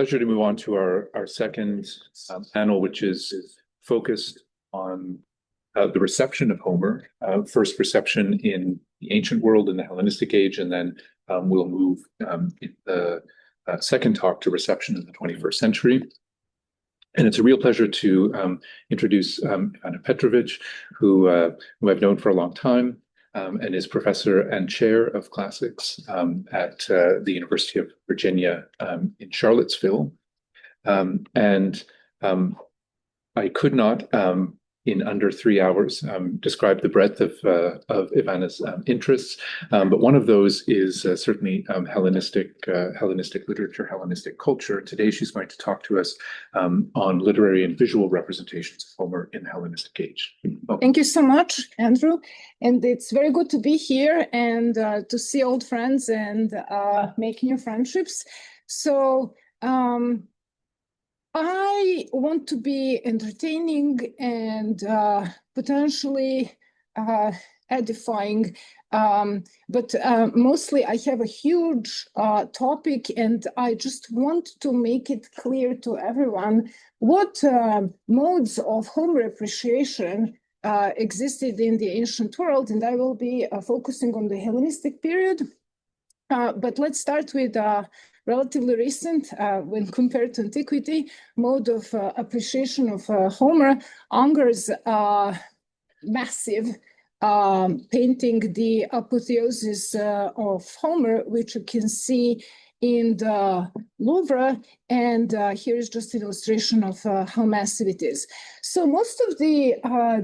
pleasure to move on to our second panel, which is focused on the reception of Homer, first reception in the ancient world in the Hellenistic age, and then we'll move in the second talk to reception in the 21st century. And it's a real pleasure to introduce Ivana Petrovic, who I've known for a long time, and is professor and chair of classics at the University of Virginia in Charlottesville. And I could not, in under 3 hours, describe the breadth of Ivana's interests, but one of those is certainly Hellenistic literature, Hellenistic culture. Today, she's going to talk to us on literary and visual representations of Homer in the Hellenistic age. Welcome. Thank you so much, Andrew. And it's very good to be here and to see old friends and make new friendships. So I want to be entertaining and potentially edifying, but mostly I have a huge topic, and I just want to make it clear to everyone what modes of Homer appreciation existed in the ancient world, and I will be focusing on the Hellenistic period. But let's start with relatively recent, when compared to antiquity, mode of appreciation of Homer. Unger's massive painting, the apotheosis of Homer, which you can see in the Louvre, and here is just an illustration of how massive it is. So most of the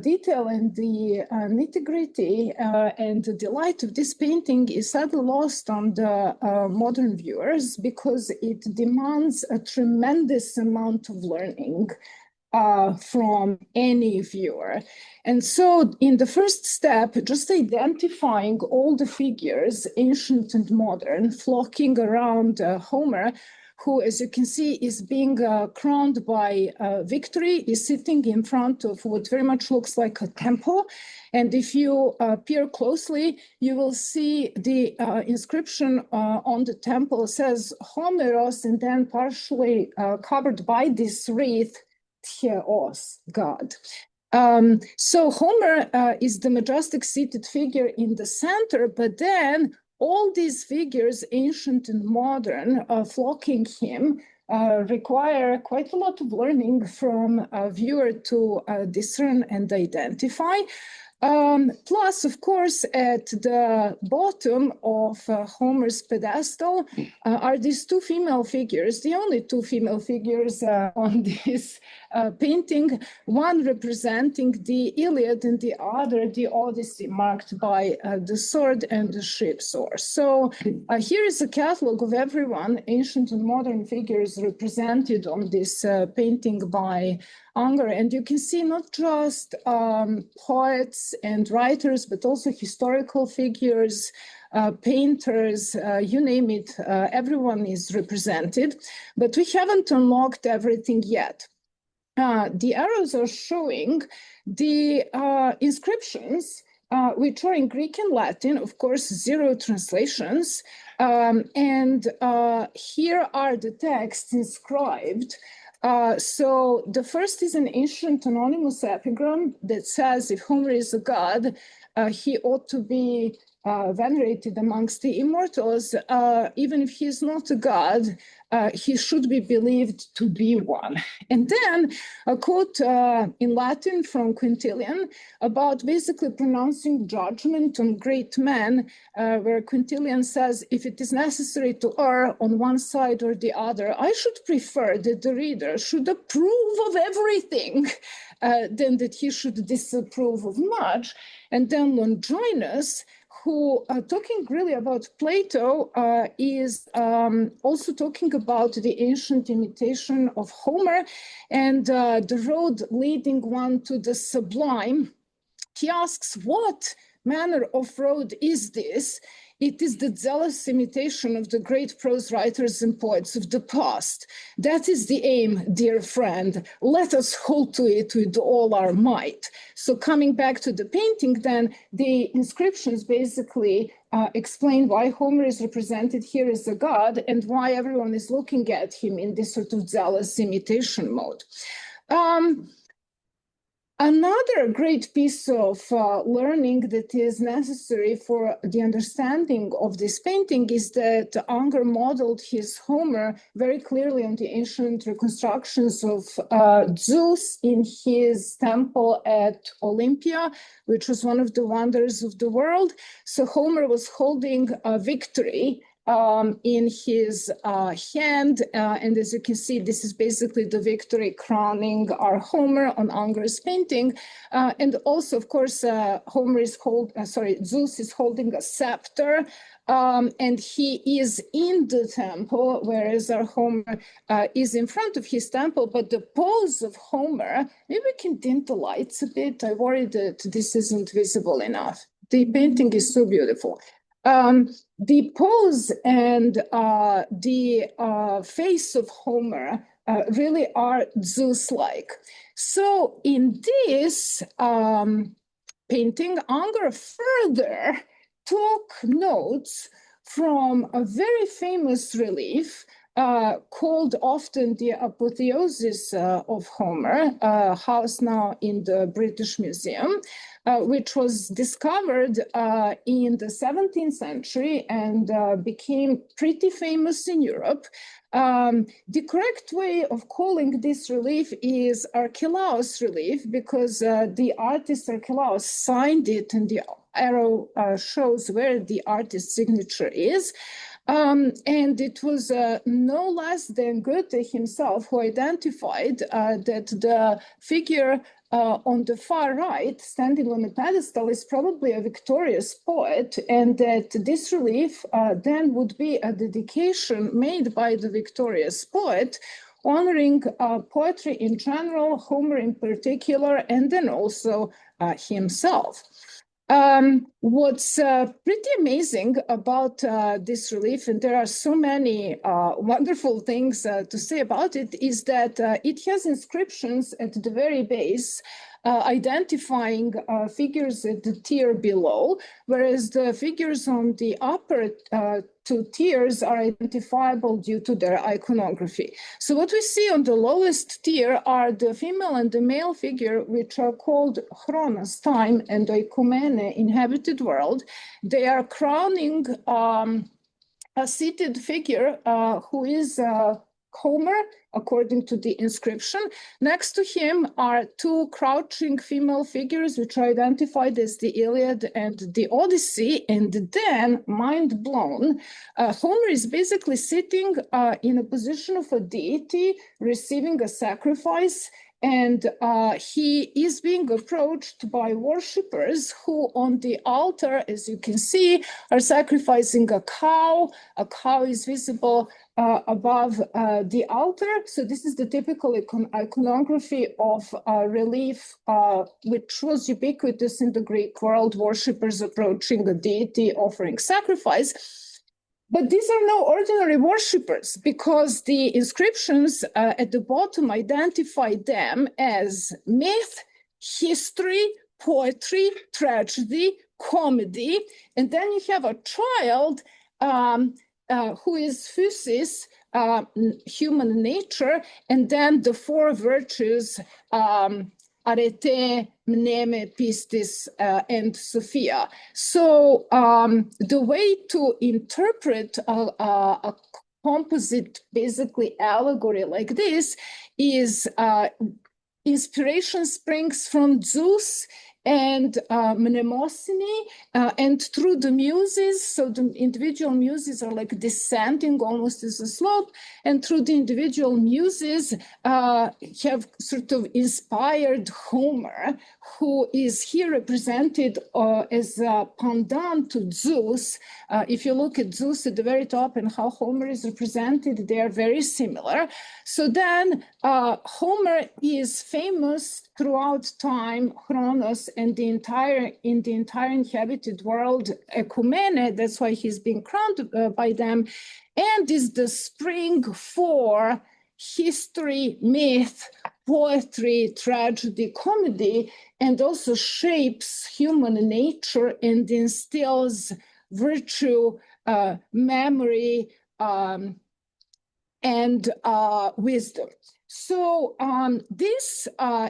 detail and the nitty-gritty and the delight of this painting is sadly lost on the modern viewers because it demands a tremendous amount of learning from any viewer. And so in the first step, just identifying all the figures, ancient and modern, flocking around Homer, who, as you can see, is being crowned by victory, is sitting in front of what very much looks like a temple. And if you peer closely, you will see the inscription on the temple says Homeros, and then partially covered by this wreath, Theos, God. So Homer is the majestic seated figure in the center, but then all these figures, ancient and modern, flocking him, require quite a lot of learning from a viewer to discern and identify. Plus, of course, at the bottom of Homer's pedestal are these two female figures, the only two female figures on this painting, one representing the Iliad and the other the Odyssey, marked by the sword and the ship's oar. So here is a catalog of everyone, ancient and modern figures represented on this painting by Unger, and you can see not just poets and writers, but also historical figures, painters, you name it, everyone is represented, but we haven't unlocked everything yet. The arrows are showing the inscriptions, which are in Greek and Latin, of course, zero translations, and here are the texts inscribed. So the first is an ancient anonymous epigram that says if Homer is a god, he ought to be venerated amongst the immortals. Even if he is not a god, he should be believed to be one. And then a quote in Latin from Quintilian about basically pronouncing judgment on great men, where Quintilian says, if it is necessary to err on one side or the other, I should prefer that the reader should approve of everything than that he should disapprove of much. And then Longinus, who, talking really about Plato, is also talking about the ancient imitation of Homer and the road leading one to the sublime. He asks, what manner of road is this? It is the zealous imitation of the great prose writers and poets of the past. That is the aim, dear friend. Let us hold to it with all our might. So coming back to the painting, then the inscriptions basically explain why Homer is represented here as a god and why everyone is looking at him in this sort of zealous imitation mode. Another great piece of learning that is necessary for the understanding of this painting is that Unger modeled his Homer very clearly on the ancient reconstructions of Zeus in his temple at Olympia, which was one of the wonders of the world. So Homer was holding a victory in his hand. And as you can see, this is basically the victory crowning our Homer on Unger's painting. And also, of course, Zeus is holding a scepter. And he is in the temple, whereas our Homer is in front of his temple. But the pose of Homer, maybe we can dim the lights a bit. I worry that this isn't visible enough. The painting is so beautiful. The pose and the face of Homer really are Zeus-like. So in this painting, Unger further took notes from a very famous relief called often the apotheosis of Homer, housed now in the British Museum, which was discovered in the 17th century and became pretty famous in Europe. The correct way of calling this relief is Archelaus relief because the artist Archelaus signed it, and the arrow shows where the artist's signature is. And it was no less than Goethe himself who identified that the figure on the far right, standing on a pedestal, is probably a victorious poet, and that this relief then would be a dedication made by the victorious poet, honoring poetry in general, Homer in particular, and then also himself. What's pretty amazing about this relief, and there are so many wonderful things to say about it, is that it has inscriptions at the very base identifying figures at the tier below, whereas the figures on the upper two tiers are identifiable due to their iconography. So what we see on the lowest tier are the female and the male figure, which are called chronos, time, and oikumene, inhabited world. They are crowning a seated figure who is Homer, according to the inscription. Next to him are two crouching female figures, which are identified as the Iliad and the Odyssey. And then, mind blown, Homer is basically sitting in a position of a deity, receiving a sacrifice. And he is being approached by worshippers who on the altar, as you can see, are sacrificing a cow. A cow is visible above the altar. So this is the typical iconography of relief, which was ubiquitous in the Greek world, worshippers approaching a deity, offering sacrifice. But these are no ordinary worshippers, because the inscriptions at the bottom identify them as myth, history, poetry, tragedy, comedy. And then you have a child who is physis, human nature, and then the four virtues, arete, mneme, pistis, and Sophia. So the way to interpret a composite, basically allegory like this, is inspiration springs from Zeus and mnemosine, and through the muses. So the individual muses are like descending almost as a slope, and through the individual muses have sort of inspired Homer, who is here represented as a pendant to Zeus. If you look at Zeus at the very top and how Homer is represented, they are very similar. So then Homer is famous throughout time, chronos, and the entire inhabited world, ekumene. That's why he's being crowned by them, and is the spring for history, myth, poetry, tragedy, comedy, and also shapes human nature and instills virtue, memory, and wisdom. So this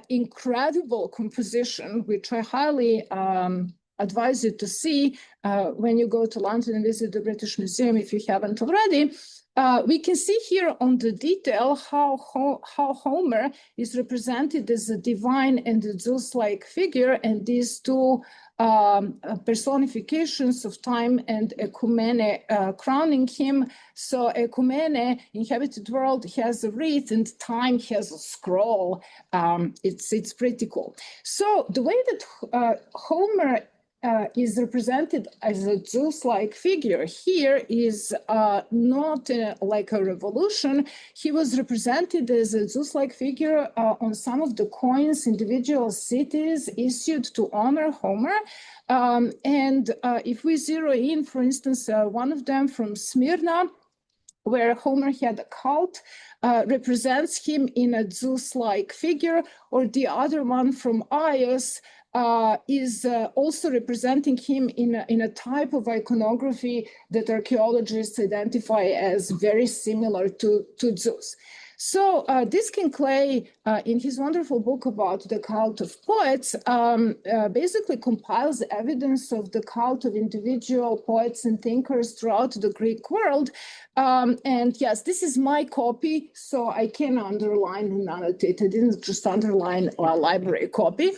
incredible composition, which I highly advise you to see when you go to London and visit the British Museum if you haven't already, we can see here on the detail how Homer is represented as a divine and a Zeus-like figure, and these two personifications of time and Ecumene crowning him. So Ecumene, inhabited world, has a wreath, and time has a scroll. It's pretty cool. So the way that Homer is represented as a Zeus-like figure here is not like a revolution. He was represented as a Zeus-like figure on some of the coins individual cities issued to honor Homer. And if we zero in, for instance, one of them from Smyrna, where Homer had a cult, represents him in a Zeus-like figure, or the other one from Ios is also representing him in a type of iconography that archaeologists identify as very similar to Zeus. So Diskin Clay, in his wonderful book about the cult of poets, basically compiles evidence of the cult of individual poets and thinkers throughout the Greek world. And yes, this is my copy, so I can underline and annotate. I didn't just underline a library copy.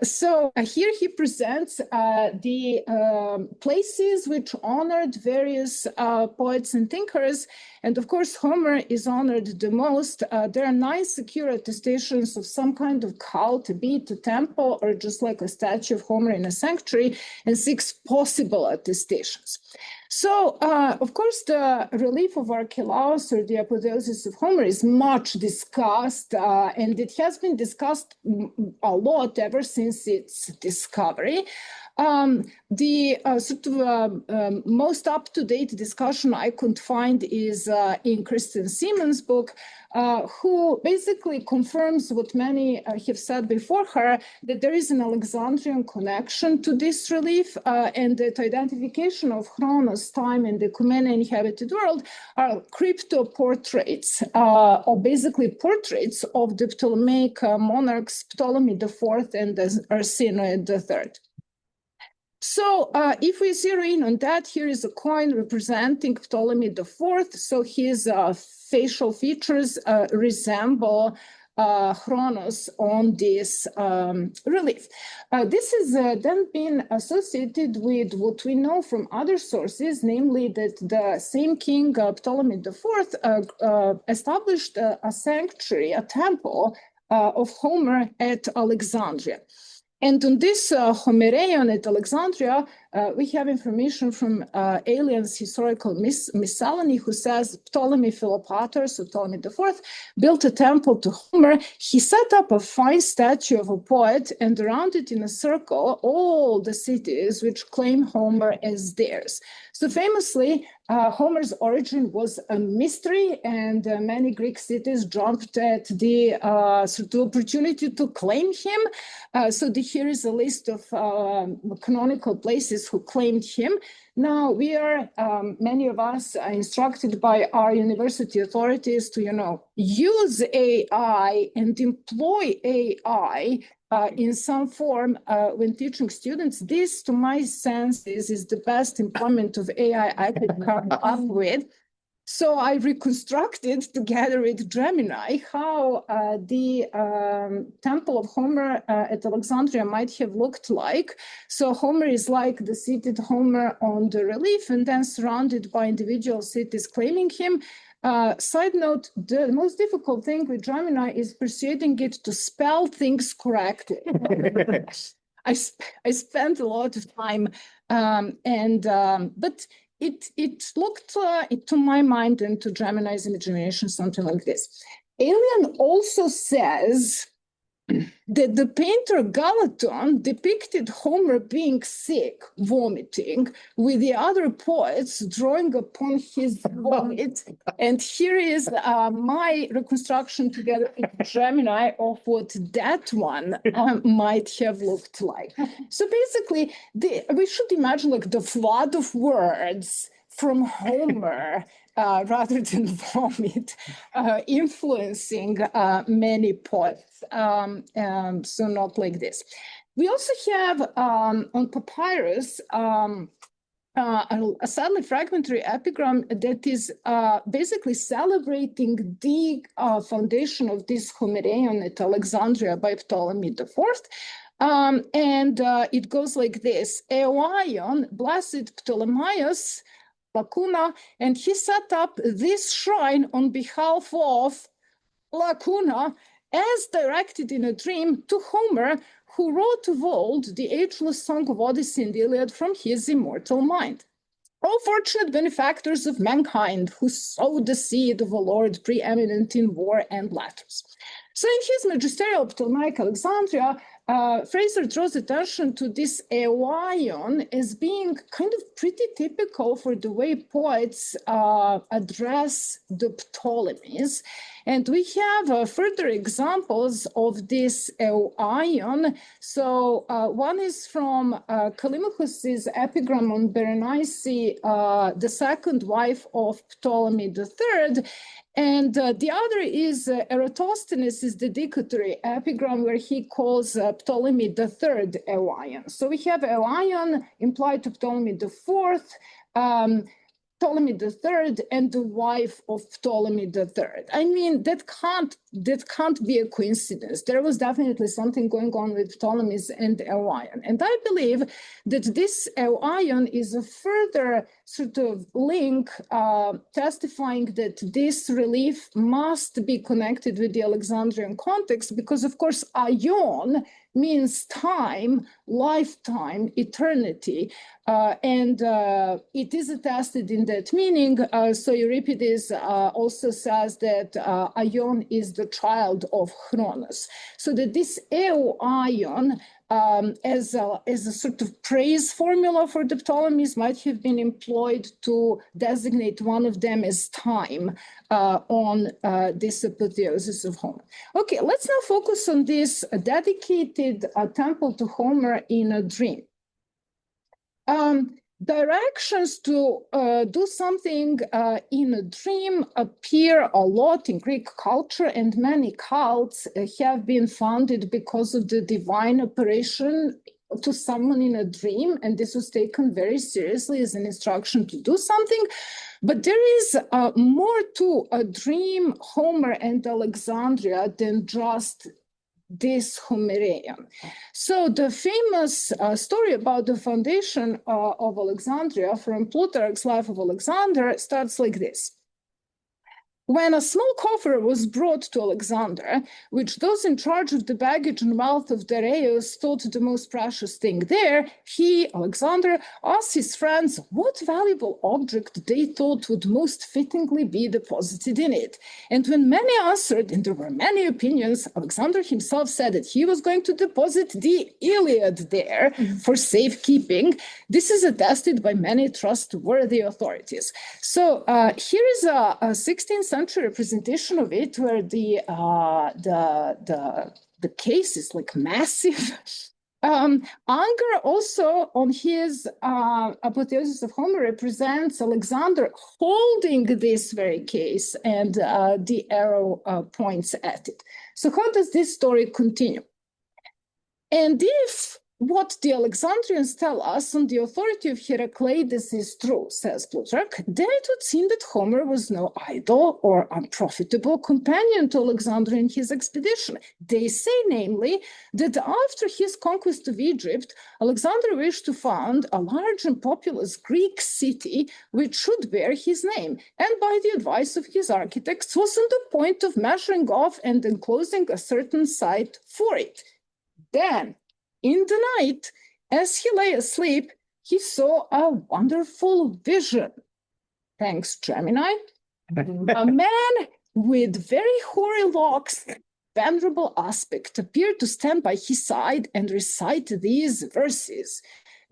So here he presents the places which honored various poets and thinkers. And of course, Homer is honored the most. There are 9 secure attestations of some kind of cult, be it a temple or just like a statue of Homer in a sanctuary, and 6 possible attestations. So, of course, the relief of Archelaus, or the apotheosis of Homer, is much discussed, and it has been discussed a lot ever since its discovery. The sort of most up-to-date discussion I could find is in Kristen Siemens' book, who basically confirms what many have said before her, that there is an Alexandrian connection to this relief, and that identification of Chronos, time, and the Ecumene inhabited world are crypto-portraits, or basically portraits of the Ptolemaic monarchs, Ptolemy IV and Arsinoe III. So if we zero in on that, here is a coin representing Ptolemy IV. So his facial features resemble Chronos on this relief. This has then been associated with what we know from other sources, namely that the same king, Ptolemy IV, established a sanctuary, a temple of Homer at Alexandria. And on this Homerion at Alexandria, we have information from Aelian's historical miscellany, who says Ptolemy Philopator, so Ptolemy IV, built a temple to Homer. He set up a fine statue of a poet, and around it in a circle, all the cities which claim Homer as theirs. So famously, Homer's origin was a mystery, and many Greek cities jumped at the sort of opportunity to claim him. So here is a list of canonical places who claimed him. Now, we are, many of us are instructed by our university authorities to, use AI and employ AI in some form when teaching students. This, to my sense, is the best employment of AI I could come up with. So I reconstructed together with Gemini how the Temple of Homer at Alexandria might have looked like. So Homer is like the seated Homer on the relief, and then surrounded by individual cities claiming him. Side note, the most difficult thing with Gemini is persuading it to spell things correctly. I spent a lot of time, but it looked, to my mind and to Gemini's imagination, something like this. Aelian also says that the painter Galaton depicted Homer being sick, vomiting, with the other poets drawing upon his vomit. And here is my reconstruction together with Gemini of what that one might have looked like. So basically, we should imagine like the flood of words from Homer rather than vomit, influencing many poets. So not like this. We also have on papyrus a sadly fragmentary epigram that is basically celebrating the foundation of this Homerion at Alexandria by Ptolemy IV. And it goes like this: Eoion, blessed Ptolemaeus, Lacuna, and he set up this shrine on behalf of Lacuna, as directed in a dream to Homer, who wrote of old the ageless song of Odyssey and Iliad from his immortal mind. O fortunate benefactors of mankind, who sowed the seed of a lord preeminent in war and letters. So in his magisterial Ptolemaic Alexandria, Fraser draws attention to this Eoion as being kind of pretty typical for the way poets address the Ptolemies. And we have further examples of this Eoion. So one is from Callimachus's epigram on Berenice, the second wife of Ptolemy III. And the other is Eratosthenes' dedicatory epigram, where he calls Ptolemy III Eoion. So we have Eoion implied to Ptolemy IV, Ptolemy III, and the wife of Ptolemy III. I mean, that can't be a coincidence. There was definitely something going on with Ptolemies and Eoion. And I believe that this Eoion is a further sort of link testifying that this relief must be connected with the Alexandrian context, because of course Aion means time, lifetime, eternity, and it is attested in that meaning. So Euripides also says that Aion is the child of Chronos. So that this Aion, as a sort of praise formula for the Ptolemies, might have been employed to designate one of them as time on this apotheosis of Homer. Okay, let's now focus on this dedicated temple to Homer in a dream. Directions to do something in a dream appear a lot in Greek culture, and many cults have been founded because of the divine apparition to someone in a dream, and this was taken very seriously as an instruction to do something. But there is more to a dream, Homer and Alexandria, than just this Homerion. So the famous story about the foundation of Alexandria from Plutarch's Life of Alexander starts like this. When a small coffer was brought to Alexander, which those in charge of the baggage and wealth of Dareios thought the most precious thing there, he, Alexander, asked his friends what valuable object they thought would most fittingly be deposited in it. And when many answered, and there were many opinions, Alexander himself said that he was going to deposit the Iliad there for safekeeping. This is attested by many trustworthy authorities. So here is a 16th century representation of it, where the case is like massive. Unger also, on his apotheosis of Homer, represents Alexander holding this very case, and the arrow points at it. So how does this story continue? And if what the Alexandrians tell us on the authority of Heracleides is true, says Plutarch, then it would seem that Homer was no idle or unprofitable companion to Alexander in his expedition. They say, namely, that after his conquest of Egypt, Alexander wished to found a large and populous Greek city which should bear his name, and by the advice of his architects was on the point of measuring off and enclosing a certain site for it. Then, in the night, as he lay asleep, he saw a wonderful vision. Thanks, Gemini. A man with very hoary locks venerable aspect appeared to stand by his side and recite these verses.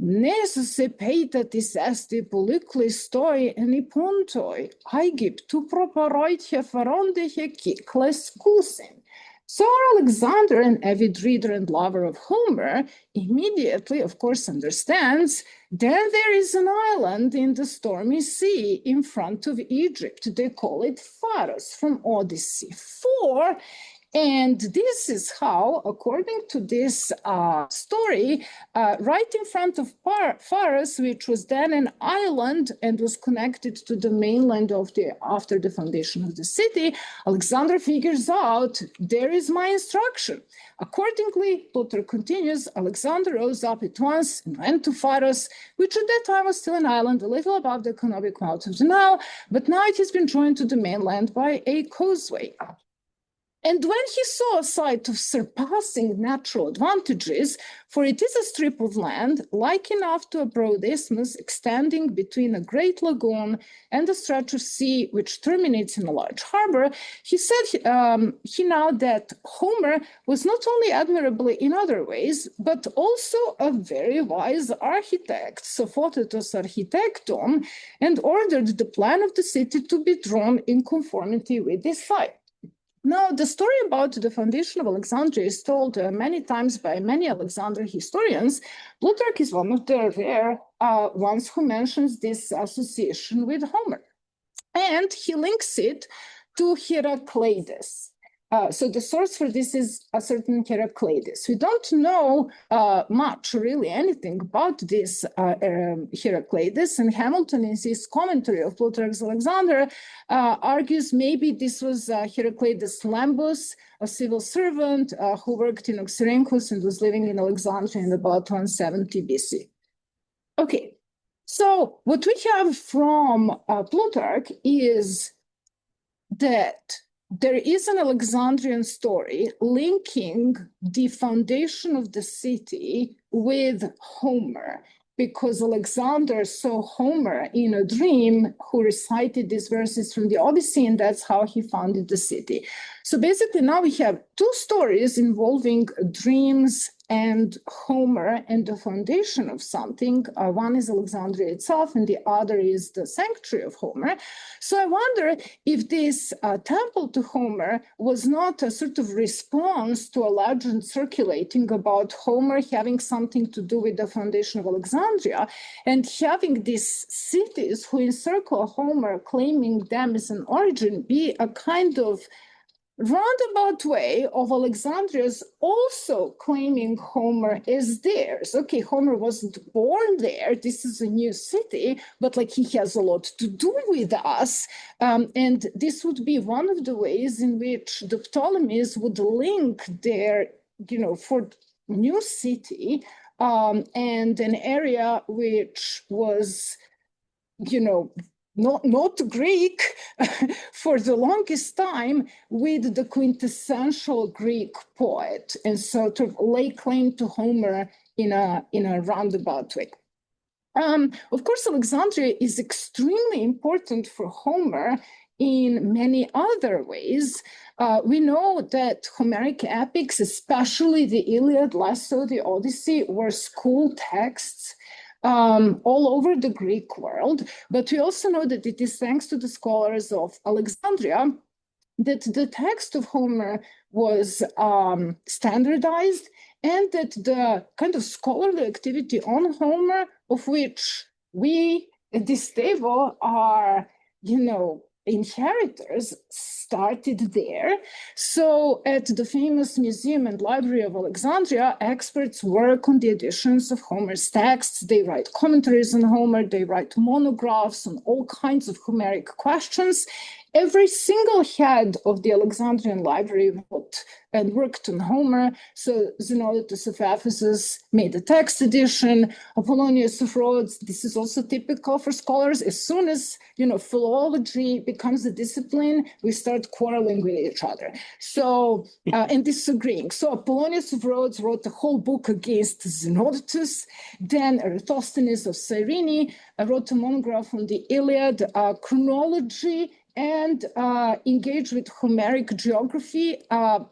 Nesus epeitatis esti polyclis toi enipontoi, Aegypt tu proparoitia farondehe kikles kusin. So Alexander, an avid reader and lover of Homer, immediately, of course, understands that there is an island in the stormy sea in front of Egypt. They call it Pharos from Odyssey 4. And this is how, according to this story, right in front of Pharos, which was then an island and was connected to the mainland after the foundation of the city, Alexander figures out, there is my instruction. Accordingly, Plutarch continues, Alexander rose up at once and went to Pharos, which at that time was still an island a little above the economic mouth of the Nile, but now it has been joined to the mainland by a causeway. And when he saw a sight of surpassing natural advantages, for it is a strip of land like enough to a broad isthmus extending between a great lagoon and a stretch of sea which terminates in a large harbor, he said he now that Homer was not only admirable in other ways, but also a very wise architect, sophotetos architecton, and ordered the plan of the city to be drawn in conformity with this site. Now, the story about the foundation of Alexandria is told many times by many Alexander historians. Plutarch is one of the rare ones who mentions this association with Homer. And he links it to Heracleides. So the source for this is a certain Heracleides. We don't know much, really, anything about this Heracleides, and Hamilton, in his commentary of Plutarch's Alexander, argues maybe this was Heracleides Lambus, a civil servant who worked in Oxyrhynchus and was living in Alexandria in about 170 BC. Okay, so what we have from Plutarch is that there is an Alexandrian story linking the foundation of the city with Homer, because Alexander saw Homer in a dream who recited these verses from the Odyssey, and that's how he founded the city. So basically now we have two stories involving dreams and Homer and the foundation of something. One is Alexandria itself, and the other is the sanctuary of Homer. So I wonder if this temple to Homer was not a sort of response to a legend circulating about Homer having something to do with the foundation of Alexandria, and having these cities who encircle Homer, claiming them as an origin, be a kind of roundabout way of Alexandria's also claiming Homer as theirs. Okay, Homer wasn't born there. This is a new city, but like he has a lot to do with us. And this would be one of the ways in which the Ptolemies would link their, for new city and an area which was, not Greek for the longest time, with the quintessential Greek poet, and so to lay claim to Homer in a roundabout way. Of course, Alexandria is extremely important for Homer in many other ways. We know that Homeric epics, especially the Iliad, less so the Odyssey, were school texts all over the Greek world. But we also know that it is thanks to the scholars of Alexandria that the text of Homer was standardized, and that the kind of scholarly activity on Homer, of which we at this table are, inheritors, started there. So at the famous Museum and Library of Alexandria, experts work on the editions of Homer's texts. They write commentaries on Homer, they write monographs on all kinds of Homeric questions. Every single head of the Alexandrian library wrote and worked on Homer. So Xenodotus of Ephesus made a text edition. Apollonius of Rhodes, this is also typical for scholars. As soon as, philology becomes a discipline, we start quarreling with each other. So, and disagreeing. So Apollonius of Rhodes wrote a whole book against Xenodotus. Then Eratosthenes of Cyrene wrote a monograph on the Iliad. Chronology and engaged with Homeric geography,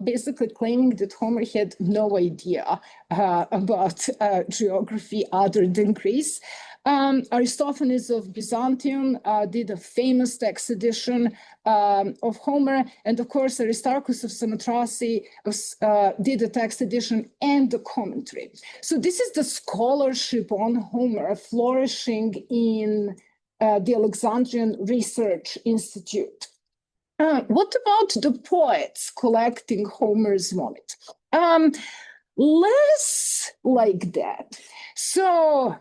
basically claiming that Homer had no idea about geography other than Greece. Aristophanes of Byzantium did a famous text edition of Homer, and of course Aristarchus of Samothrace did a text edition and a commentary. So this is the scholarship on Homer flourishing in the Alexandrian Research Institute. What about the poets collecting Homer's vomit? Less like that. So,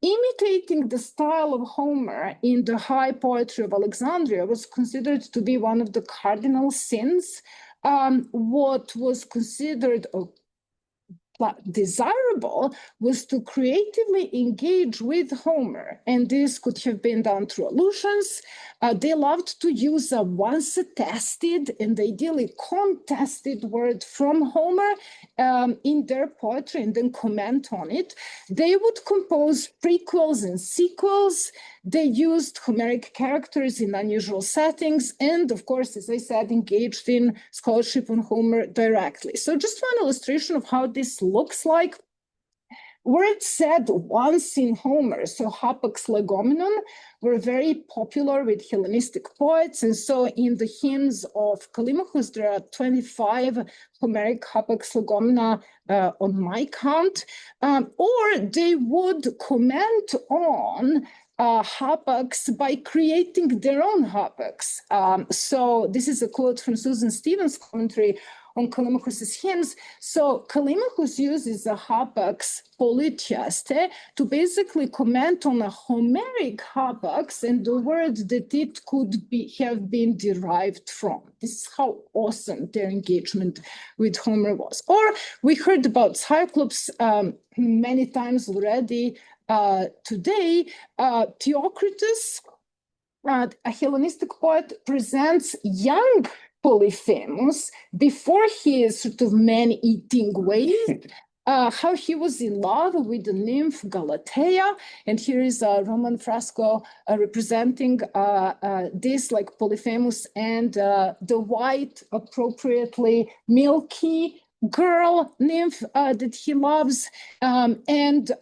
imitating the style of Homer in the high poetry of Alexandria was considered to be one of the cardinal sins. What was considered desirable was to creatively engage with Homer, and this could have been done through allusions. They loved to use a once attested and ideally contested word from Homer in their poetry and then comment on it. They would compose prequels and sequels. They used Homeric characters in unusual settings, and of course, as I said, engaged in scholarship on Homer directly. So just one illustration of how this looks like. Words said once in Homer, so hapax legomenon, were very popular with Hellenistic poets. And so in the hymns of Callimachus, there are 25 Homeric hapax legomena on my count. Or they would comment on hapax by creating their own hapax. So this is a quote from Susan Stevens' commentary on Callimachus's hymns. So Callimachus uses a hapax polytiaste to basically comment on a Homeric hapax and the word that it could have been derived from. This is how awesome their engagement with Homer was. Or we heard about Cyclops many times already today. Theocritus, a Hellenistic poet, presents young Polyphemus before his sort of man-eating ways, how he was in love with the nymph Galatea. And here is a Roman fresco representing this, like Polyphemus and the white, appropriately milky girl nymph that he loves, and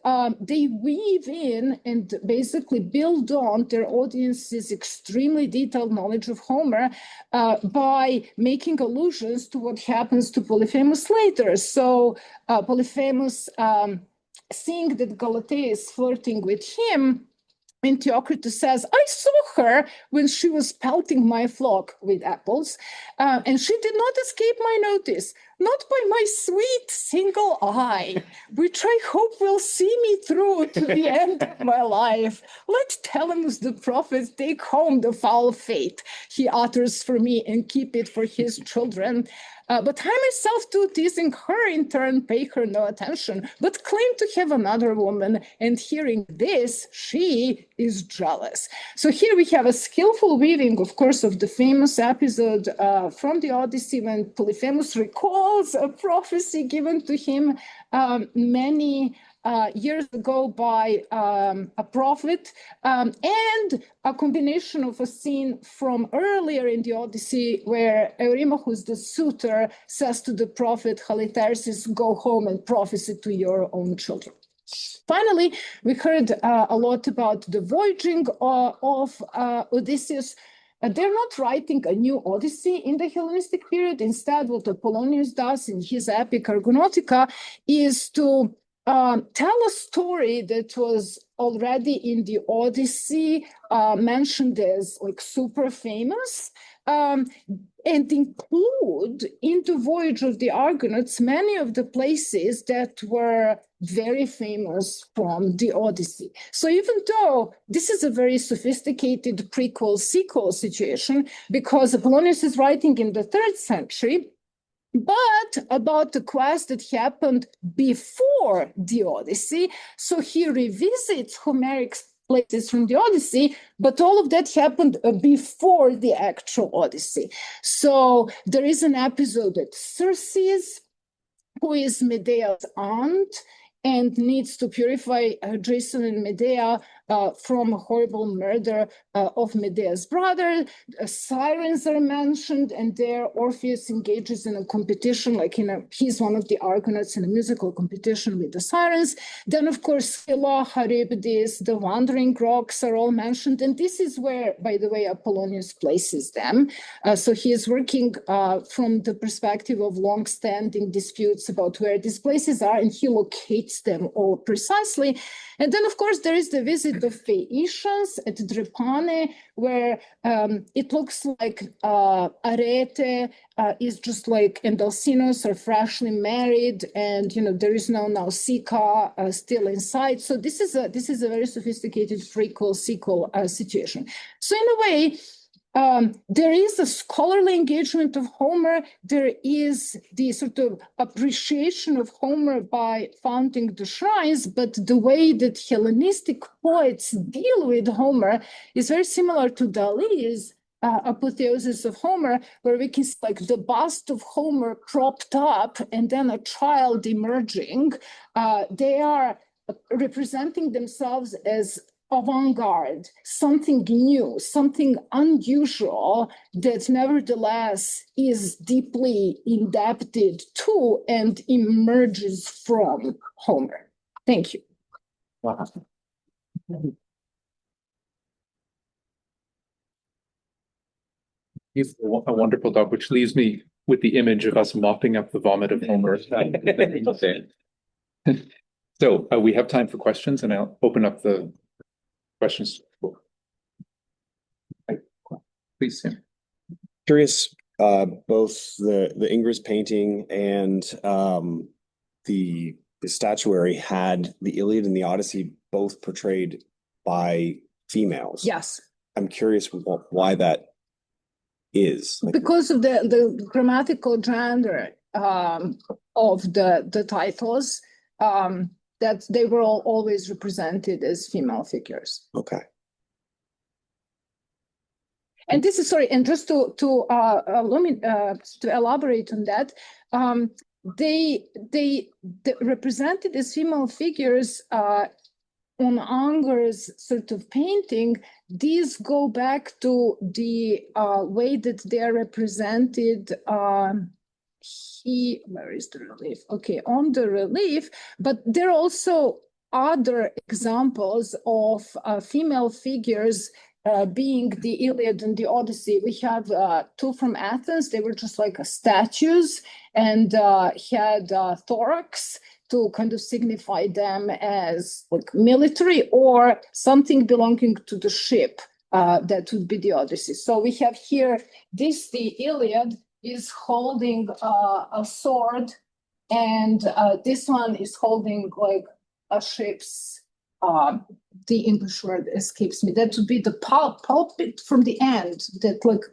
they weave in and basically build on their audience's extremely detailed knowledge of Homer by making allusions to what happens to Polyphemus later. So Polyphemus, seeing that Galatea is flirting with him, and Theocritus says, I saw her when she was pelting my flock with apples, and she did not escape my notice, not by my sweet single eye, which I hope will see me through to the end of my life. Let Telemus the prophet take home the foul fate he utters for me and keep it for his children. But I myself too, teasing her in turn, pay her no attention, but claim to have another woman, and hearing this, she is jealous. So here we have a skillful weaving, of course, of the famous episode from the Odyssey when Polyphemus recalls a prophecy given to him many years ago by a prophet, and a combination of a scene from earlier in the Odyssey where Eurymachus the suitor says to the prophet Halitherses, go home and prophesy to your own children. Finally, we heard a lot about the voyaging of Odysseus. They're not writing a new Odyssey in the Hellenistic period. Instead, what Apollonius does in his epic Argonautica is to tell a story that was already in the Odyssey, mentioned as like super famous, and include in the voyage of the Argonauts many of the places that were very famous from the Odyssey. So even though this is a very sophisticated prequel-sequel situation, because Apollonius is writing in the 3rd century, but about the quest that happened before the Odyssey. So he revisits Homeric places from the Odyssey, but all of that happened before the actual Odyssey. So there is an episode at Circe's, who is Medea's aunt, and needs to purify Jason and Medea from a horrible murder of Medea's brother. Sirens are mentioned, and there Orpheus engages in a competition, like he's one of the Argonauts in a musical competition with the sirens. Then, of course, Scylla, Charybdis, the wandering rocks are all mentioned, and this is where, by the way, Apollonius places them. So he is working from the perspective of long-standing disputes about where these places are, and he locates them all precisely. And then, of course, there is the visit of Phaeacians at Drepane, where it looks like Arete is just like, and Alcinous are freshly married, and there is no Nausicaa still inside. So this is a very sophisticated prequel sequel situation. So in a way, there is a scholarly engagement of Homer. There is the sort of appreciation of Homer by founding the shrines, but the way that Hellenistic poets deal with Homer is very similar to Dali's apotheosis of Homer, where we can see like the bust of Homer propped up and then a child emerging. They are representing themselves as avant-garde, something new, something unusual that nevertheless is deeply indebted to and emerges from Homer. Thank you. Wow. He's a wonderful dog, which leaves me with the image of us mopping up the vomit of Homer. So we have time for questions, and I'll open up the questions. Please, Sam. Curious, both the Ingres painting and the statuary had the Iliad and the Odyssey both portrayed by females. Yes. I'm curious why that is. Because of the grammatical gender of the titles, that they were always represented as female figures. Okay. And this is, sorry, and just to elaborate on that, they represented as female figures on Unger's sort of painting. These go back to the way that they are represented. Where is the relief? Okay, on the relief, but there are also other examples of female figures being the Iliad and the Odyssey. We have two from Athens. They were just like statues and had thorax to kind of signify them as like military or something belonging to the ship. That would be the Odyssey. So we have here the Iliad is holding a sword, and this one is holding like a ship's, the English word escapes me. That would be the pulpit from the end, that like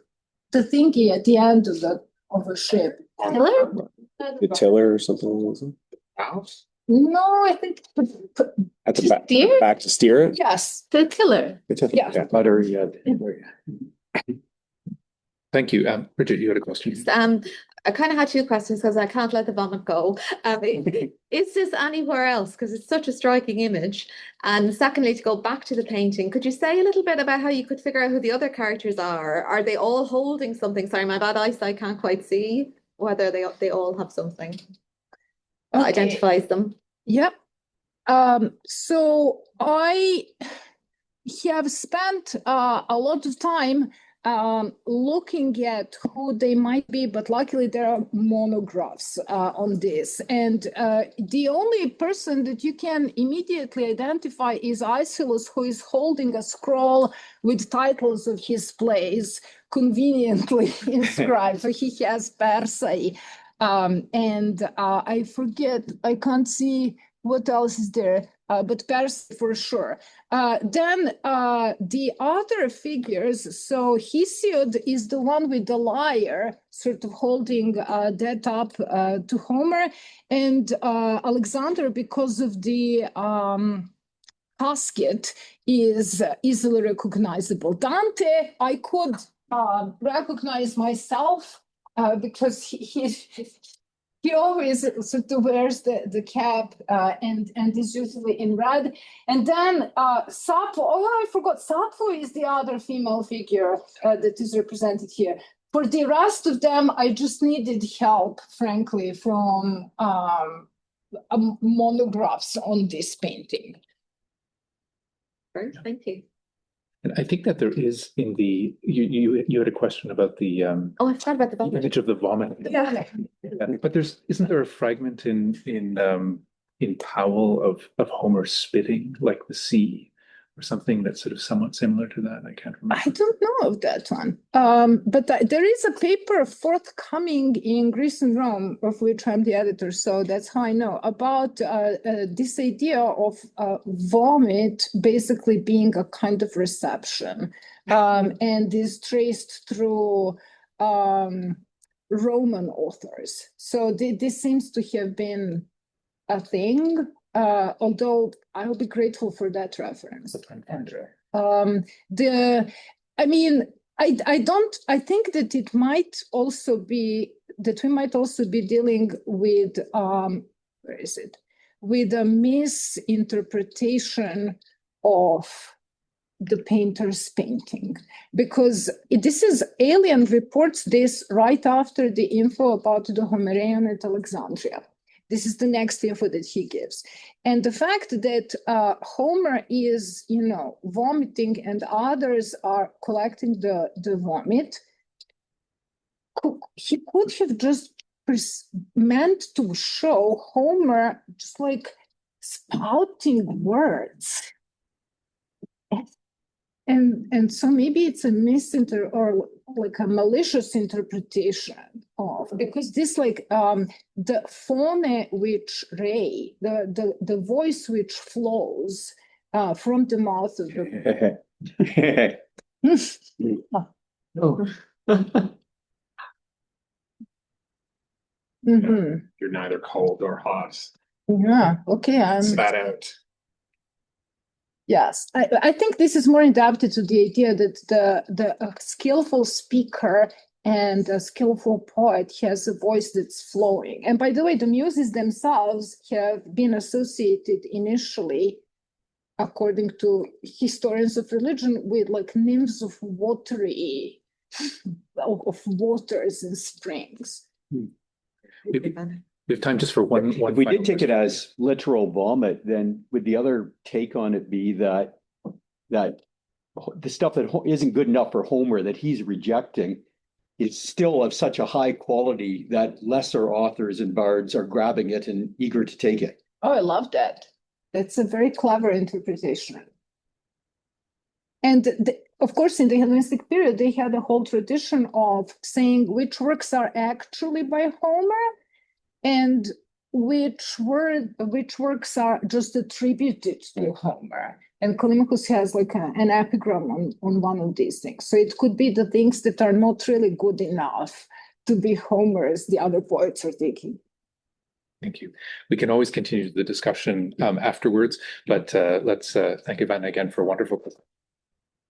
the thingy at the end of a ship. Tiller? The tiller or something? House? No, I think At the back, steer? back to steer it? yes. The tiller. Yeah. Buttery. Thank you. Bridget, you had a question. I kind of had two questions because I can't let the vomit go. Is this anywhere else? Because it's such a striking image. And secondly, to go back to the painting, could you say a little bit about how you could figure out who the other characters are? Are they all holding something? Sorry, my bad eyesight can't quite see whether they all have something that identifies them. Yep. So I have spent a lot of time looking at who they might be, but luckily there are monographs on this. And the only person that you can immediately identify is Aeschylus, who is holding a scroll with titles of his plays conveniently inscribed. So he has Persei. And I forget, I can't see what else is there, but Persei for sure. Then the other figures, so Hesiod is the one with the lyre, sort of holding that up to Homer, and Alexander, because of the casket, is easily recognizable. Dante, I could recognize myself because he always sort of wears the cap and is usually in red. And then Sappho, oh, I forgot, Sappho is the other female figure that is represented here. For the rest of them, I just needed help, frankly, from monographs on this painting. Great, thank you. And I think that there is in the, you had a question about the Oh, I forgot about the vomit. image of the vomit. Yeah. But isn't there a fragment in Powell of Homer spitting like the sea or something that's sort of somewhat similar to that? I can't remember. I don't know of that one. But there is a paper forthcoming in Greece and Rome, of which I'm the editor, so that's how I know, about this idea of vomit basically being a kind of reception, and is traced through Roman authors. So this seems to have been a thing, although I will be grateful for that reference. I think that it might also be that we might also be dealing with with a misinterpretation of the painter's painting, because Alien reports this right after the info about the Homerion at Alexandria. This is the next info that he gives. And the fact that Homer is, vomiting and others are collecting the vomit, he could have just meant to show Homer just like spouting words. And so maybe it's a or like a malicious interpretation of, because this the phone which ray, the voice which flows from the mouth of the Mhm. You're neither cold or hot. Yeah, okay. Spat out. Yes, I think this is more adapted to the idea that the skillful speaker and a skillful poet has a voice that's flowing. And by the way, the muses themselves have been associated initially, according to historians of religion, with like nymphs of watery, of waters and springs. We have time just for one. If we did take it as literal vomit, then would the other take on it be that the stuff that isn't good enough for Homer that he's rejecting is still of such a high quality that lesser authors and bards are grabbing it and eager to take it? Oh, I love that. That's a very clever interpretation. And of course, in the Hellenistic period, they had a whole tradition of saying which works are actually by Homer and which works are just attributed to Homer. And Callimachus has like an epigram on one of these things. So it could be the things that are not really good enough to be Homer's, the other poets are taking. Thank you. We can always continue the discussion afterwards, but let's thank Ivana again for a wonderful